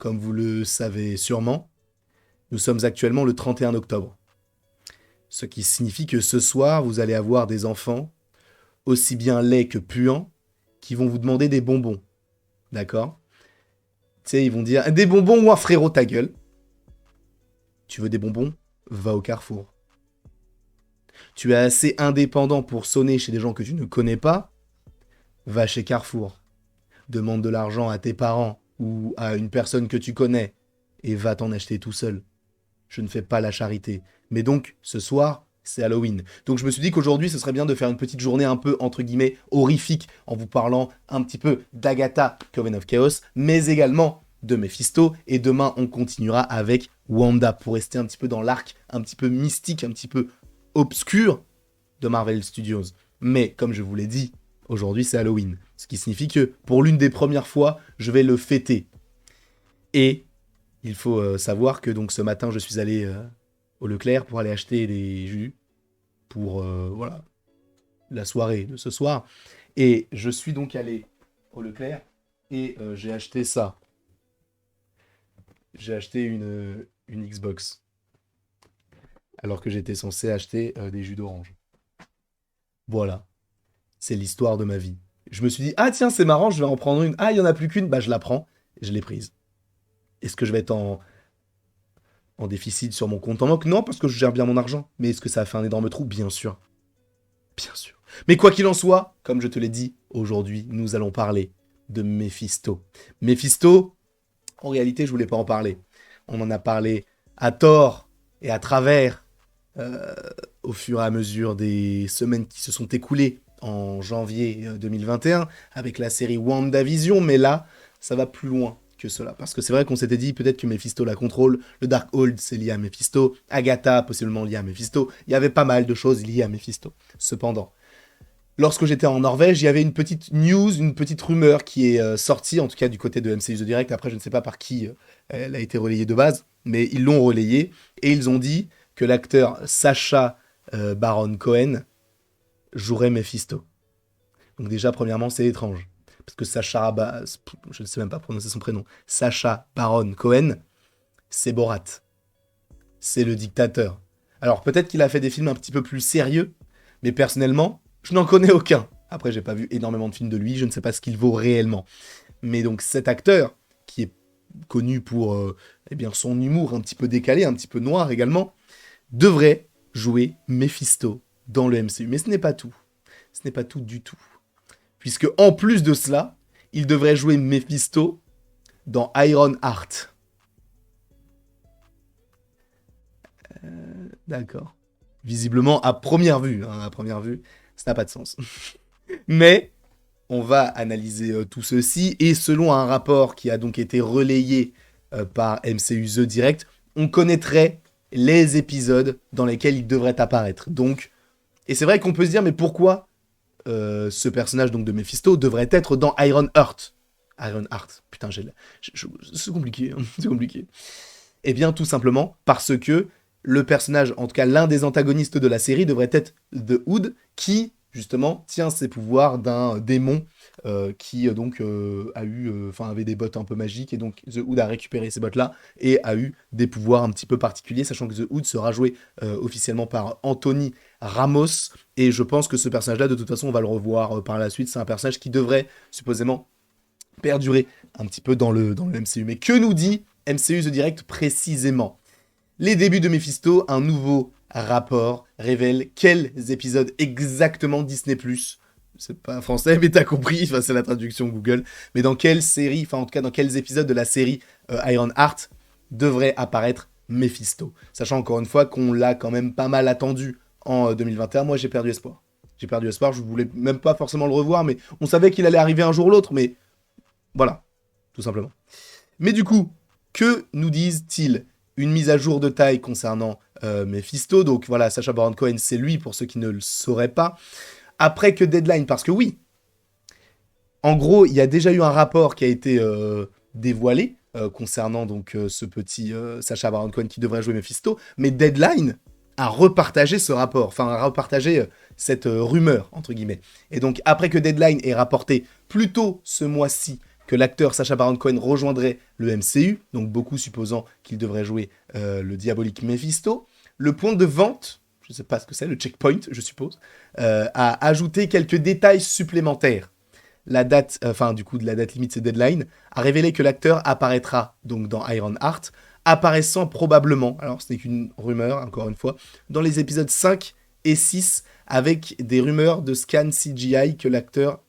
comme vous le savez sûrement, nous sommes actuellement le 31 octobre. Ce qui signifie que ce soir, vous allez avoir des enfants, aussi bien laids que puants, qui vont vous demander des bonbons. D'accord? Tu sais, ils vont dire des bonbons ou un frérot, ta gueule. Tu veux des bonbons? Va au Carrefour. Tu es assez indépendant pour sonner chez des gens que tu ne connais pas? Va chez Carrefour. Demande de l'argent à tes parents ou à une personne que tu connais et va t'en acheter tout seul. Je ne fais pas la charité. Mais donc, ce soir, c'est Halloween. Donc je me suis dit qu'aujourd'hui, ce serait bien de faire une petite journée un peu, entre guillemets, horrifique, en vous parlant un petit peu d'Agatha, Coven of Chaos, mais également de Mephisto. Et demain, on continuera avec Wanda, pour rester un petit peu dans l'arc, un petit peu mystique, un petit peu obscur de Marvel Studios. Mais, comme je vous l'ai dit, aujourd'hui, c'est Halloween. Ce qui signifie que, pour l'une des premières fois, je vais le fêter. Et il faut savoir que donc ce matin, je suis allé au Leclerc pour aller acheter des jus pour voilà, la soirée de ce soir. Et je suis donc allé au Leclerc et j'ai acheté ça. J'ai acheté une Xbox. Alors que j'étais censé acheter des jus d'orange. Voilà. C'est l'histoire de ma vie. Je me suis dit, ah tiens, c'est marrant, je vais en prendre une. Ah, il n'y en a plus qu'une, bah je la prends. Et je l'ai prise. Est-ce que je vais être en déficit sur mon compte en banque? Non, parce que je gère bien mon argent. Mais est-ce que ça a fait un énorme trou? Bien sûr. Bien sûr. Mais quoi qu'il en soit, comme je te l'ai dit, aujourd'hui, nous allons parler de Mephisto. Mephisto, en réalité, je voulais pas en parler. On en a parlé à tort et à travers euh, au fur et à mesure des semaines qui se sont écoulées en janvier 2021 avec la série WandaVision, mais là, ça va plus loin que cela. Parce que c'est vrai qu'on s'était dit peut-être que Mephisto la contrôle, le Darkhold c'est lié à Mephisto, Agatha possiblement lié à Mephisto, il y avait pas mal de choses liées à Mephisto. Cependant, lorsque j'étais en Norvège, il y avait une petite news, une petite rumeur qui est sortie, en tout cas du côté de MCU The Direct, après je ne sais pas par qui elle a été relayée de base, mais ils l'ont relayée, et ils ont dit que l'acteur Sacha Baron Cohen jouerait Mephisto. Donc déjà, premièrement, c'est étrange. Parce que je ne sais même pas prononcer son prénom, Sacha Baron Cohen, c'est Borat. C'est le dictateur. Alors peut-être qu'il a fait des films un petit peu plus sérieux, mais personnellement, je n'en connais aucun. Après, j'ai pas vu énormément de films de lui, je ne sais pas ce qu'il vaut réellement. Mais donc cet acteur, qui est connu pour eh bien, son humour un petit peu décalé, un petit peu noir également, devrait jouer Mephisto dans le MCU. Mais ce n'est pas tout. Ce n'est pas tout du tout. Puisque en plus de cela, il devrait jouer Mephisto dans Iron Heart. D'accord. Visiblement, à première vue, hein, à première vue, ça n'a pas de sens. Mais on va analyser tout ceci, et selon un rapport qui a donc été relayé par MCU The Direct, on connaîtrait les épisodes dans lesquels il devrait apparaître. Donc, et c'est vrai qu'on peut se dire, mais pourquoi ce personnage donc de Mephisto devrait être dans Iron Heart? Iron Heart, putain, c'est compliqué, hein, c'est compliqué. Eh bien, tout simplement parce que le personnage, en tout cas l'un des antagonistes de la série, devrait être The Hood, qui justement tient ses pouvoirs d'un démon qui donc avait des bottes un peu magiques, et donc The Hood a récupéré ces bottes là et a eu des pouvoirs un petit peu particuliers, sachant que The Hood sera joué officiellement par Anthony Ramos, et je pense que ce personnage là de toute façon on va le revoir par la suite. C'est un personnage qui devrait supposément perdurer un petit peu dans le MCU. Mais que nous dit MCU The Direct précisément? Les débuts de Mephisto, un nouveau rapport révèle quels épisodes exactement Disney+, c'est pas français mais t'as compris, enfin, c'est la traduction Google, mais dans quelle série, enfin en tout cas dans quels épisodes de la série Iron Heart devrait apparaître Mephisto, sachant encore une fois qu'on l'a quand même pas mal attendu en 2021. Moi j'ai perdu espoir. J'ai perdu espoir, je voulais même pas forcément le revoir, mais on savait qu'il allait arriver un jour ou l'autre, mais voilà, tout simplement. Mais du coup, que nous disent-ils? Une mise à jour de taille concernant Mephisto. Donc voilà, Sacha Baron Cohen, c'est lui, pour ceux qui ne le sauraient pas. Après que Deadline, parce que oui, en gros, il y a déjà eu un rapport qui a été dévoilé concernant donc ce petit Sacha Baron Cohen qui devrait jouer Mephisto, mais Deadline a repartagé ce rapport, enfin a repartagé cette rumeur, entre guillemets. Et donc après que Deadline ait rapporté plus tôt ce mois-ci que l'acteur Sacha Baron Cohen rejoindrait le MCU, donc beaucoup supposant qu'il devrait jouer le diabolique Mephisto. Le point de vente, je ne sais pas ce que c'est, le checkpoint, je suppose, a ajouté quelques détails supplémentaires. La date, de la date limite, c'est Deadline, a révélé que l'acteur apparaîtra donc dans Ironheart, apparaissant probablement, alors ce n'est qu'une rumeur, encore une fois, dans les épisodes 5 et 6, avec des rumeurs de scan CGI de l'acteur,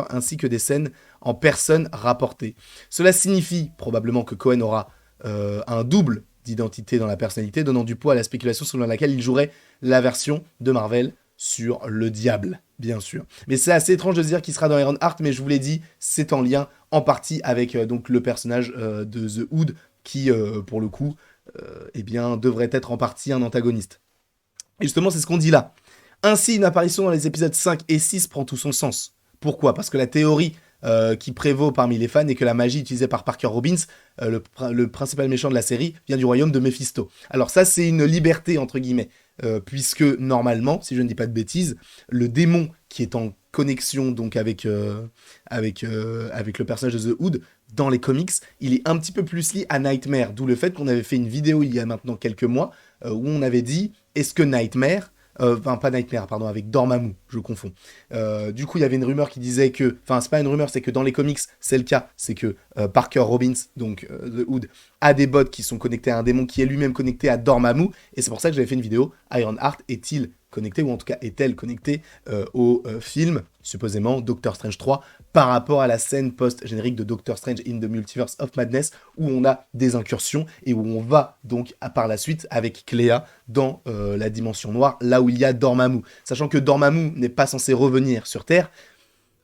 ainsi que des scènes en personne rapportées. Cela signifie probablement que Cohen aura un double d'identité dans la personnalité, donnant du poids à la spéculation selon laquelle il jouerait la version de Marvel sur le diable, bien sûr. Mais c'est assez étrange de se dire qu'il sera dans Ironheart, mais je vous l'ai dit, c'est en lien en partie avec donc le personnage de The Hood, qui, pour le coup, devrait être en partie un antagoniste. Et justement, c'est ce qu'on dit là. Ainsi, une apparition dans les épisodes 5 et 6 prend tout son sens. Pourquoi ? Parce que la théorie qui prévaut parmi les fans est que la magie utilisée par Parker Robbins, le principal méchant de la série, vient du royaume de Mephisto. Alors ça, c'est une liberté, entre guillemets, puisque normalement, si je ne dis pas de bêtises, le démon qui est en connexion donc avec le personnage de The Hood, dans les comics, il est un petit peu plus lié à Nightmare, d'où le fait qu'on avait fait une vidéo il y a maintenant quelques mois, où on avait dit, est-ce que Nightmare... pas Nightmare, pardon, avec Dormammu, je confonds. Du coup, il y avait une rumeur qui disait que... Enfin, c'est pas une rumeur, c'est que dans les comics, c'est le cas. C'est que Parker Robbins, donc The Hood, a des bots qui sont connectés à un démon qui est lui-même connecté à Dormammu. Et c'est pour ça que j'avais fait une vidéo. Ironheart est-il connecté, ou en tout cas est-elle connectée au film, supposément, Doctor Strange 3, par rapport à la scène post-générique de Doctor Strange in the Multiverse of Madness, où on a des incursions et où on va donc par la suite avec Cléa dans la dimension noire, là où il y a Dormammu. Sachant que Dormammu n'est pas censé revenir sur Terre,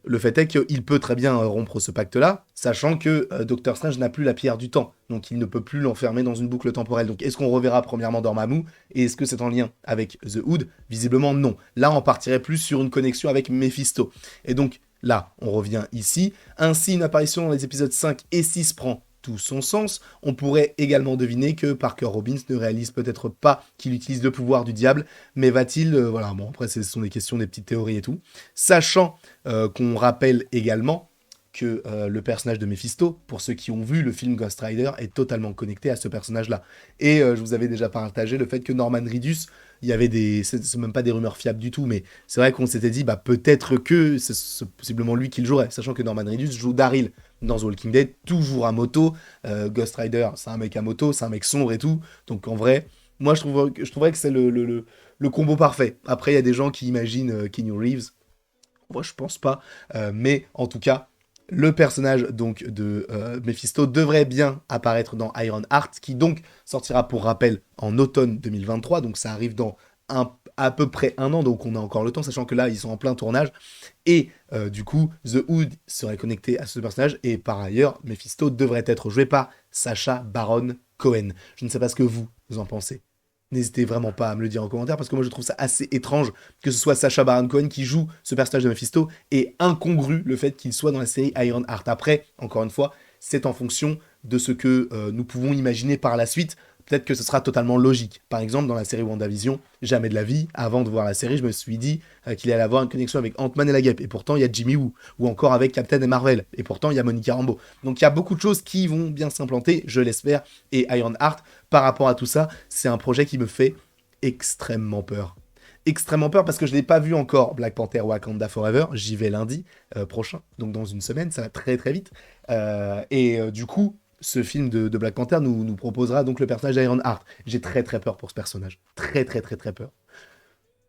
le fait est qu'il peut très bien rompre ce pacte-là, sachant que Doctor Strange n'a plus la pierre du temps, donc il ne peut plus l'enfermer dans une boucle temporelle. Donc est-ce qu'on reverra premièrement Dormammu, et est-ce que c'est en lien avec The Hood ? Visiblement non. Là, on partirait plus sur une connexion avec Mephisto. Et donc là, on revient ici. Ainsi, une apparition dans les épisodes 5 et 6 prend tout son sens. On pourrait également deviner que Parker Robbins ne réalise peut-être pas qu'il utilise le pouvoir du diable, mais va-t-il... voilà, bon, après, ce sont des questions, des petites théories et tout. Sachant qu'on rappelle également que le personnage de Mephisto, pour ceux qui ont vu le film Ghost Rider, est totalement connecté à ce personnage-là. Et je vous avais déjà partagé le fait que Norman Reedus, il y avait des... C'est même pas des rumeurs fiables du tout, mais c'est vrai qu'on s'était dit, peut-être que c'est possiblement lui qui le jouerait, sachant que Norman Reedus joue Daryl dans The Walking Dead, toujours à moto. Ghost Rider, c'est un mec à moto, c'est un mec sombre et tout. Donc en vrai, moi je trouverais que c'est le combo parfait. Après, il y a des gens qui imaginent Keanu Reeves. Moi, je pense pas. Mais en tout cas, le personnage donc de Mephisto devrait bien apparaître dans Ironheart, qui donc sortira pour rappel en automne 2023. Donc ça arrive dans à peu près un an, donc on a encore le temps, sachant que là, ils sont en plein tournage. Et du coup, The Hood serait connecté à ce personnage. Et par ailleurs, Mephisto devrait être joué par Sacha Baron Cohen. Je ne sais pas ce que vous en pensez. N'hésitez vraiment pas à me le dire en commentaire, parce que moi je trouve ça assez étrange que ce soit Sacha Baron Cohen qui joue ce personnage de Mephisto, et incongru le fait qu'il soit dans la série Ironheart. Après, encore une fois, c'est en fonction de ce que nous pouvons imaginer par la suite. Peut-être que ce sera totalement logique. Par exemple, dans la série WandaVision, jamais de la vie, avant de voir la série, je me suis dit qu'il allait avoir une connexion avec Ant-Man et la Guêpe. Et pourtant, il y a Jimmy Woo. Ou encore avec Captain et Marvel. Et pourtant, il y a Monica Rambeau. Donc, il y a beaucoup de choses qui vont bien s'implanter, je l'espère. Et Ironheart, par rapport à tout ça, c'est un projet qui me fait extrêmement peur. Extrêmement peur parce que je n'ai pas vu encore Black Panther Wakanda Forever. J'y vais lundi prochain. Donc, dans une semaine, ça va très très vite. Du coup... ce film de Black Panther nous proposera donc le personnage d'Ironheart. J'ai très très peur pour ce personnage. Très très très très peur.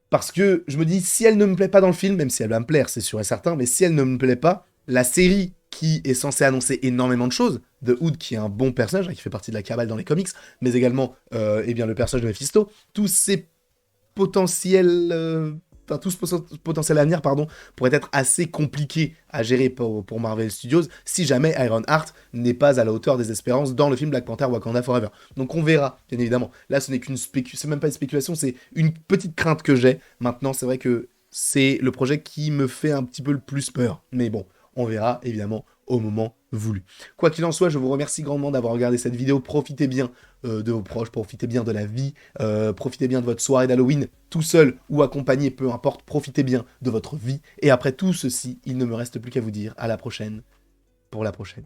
Parce que je me dis, si elle ne me plaît pas dans le film, même si elle va me plaire, c'est sûr et certain, mais si elle ne me plaît pas, la série qui est censée annoncer énormément de choses, The Hood qui est un bon personnage, qui fait partie de la cabale dans les comics, mais également le personnage de Mephisto, tous ces potentiels... tout ce potentiel avenir, pourrait être assez compliqué à gérer pour Marvel Studios si jamais Ironheart n'est pas à la hauteur des espérances dans le film Black Panther Wakanda Forever. Donc on verra, bien évidemment. Là, ce n'est c'est même pas une spéculation, c'est une petite crainte que j'ai. Maintenant, c'est vrai que c'est le projet qui me fait un petit peu le plus peur. Mais bon, on verra, évidemment, au moment voulu. Quoi qu'il en soit, je vous remercie grandement d'avoir regardé cette vidéo. Profitez bien de vos proches, profitez bien de la vie, profitez bien de votre soirée d'Halloween, tout seul ou accompagné, peu importe, profitez bien de votre vie. Et après tout ceci, il ne me reste plus qu'à vous dire à la prochaine. pour la prochaine.